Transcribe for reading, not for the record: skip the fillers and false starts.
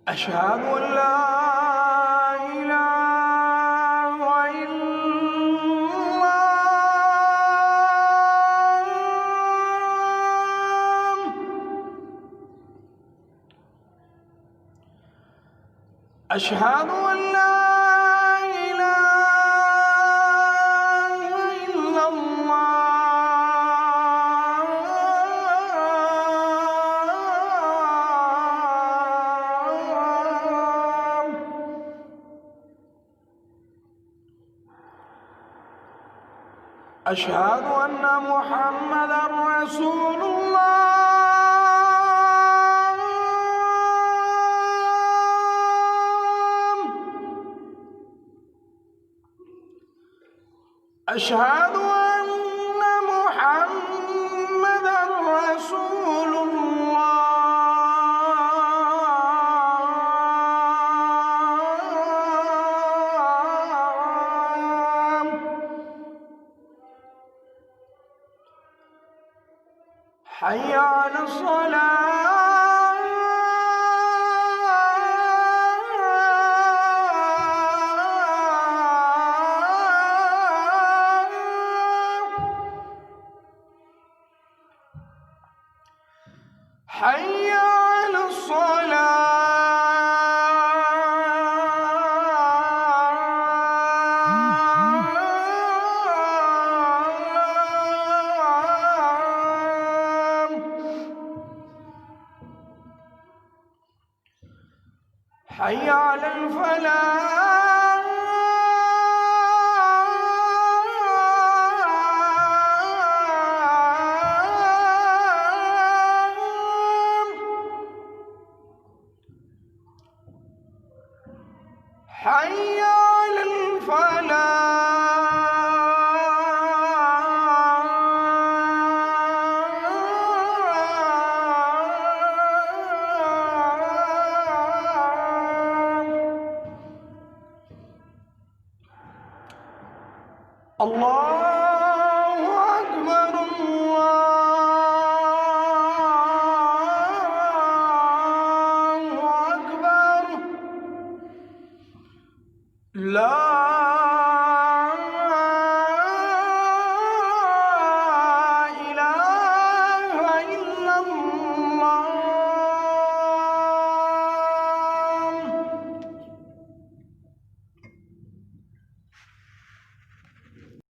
أشهد أن لا إله إلا الله. أشهد أن لا إله إلا الله. أشهد أن محمدًا رسول الله. أشهد أن محمدًا رسول الله. حي على الصلاة. حي على الصلاة. حي على الفلاح. حي على الفلاح. الله أكبر الله أكبر. لا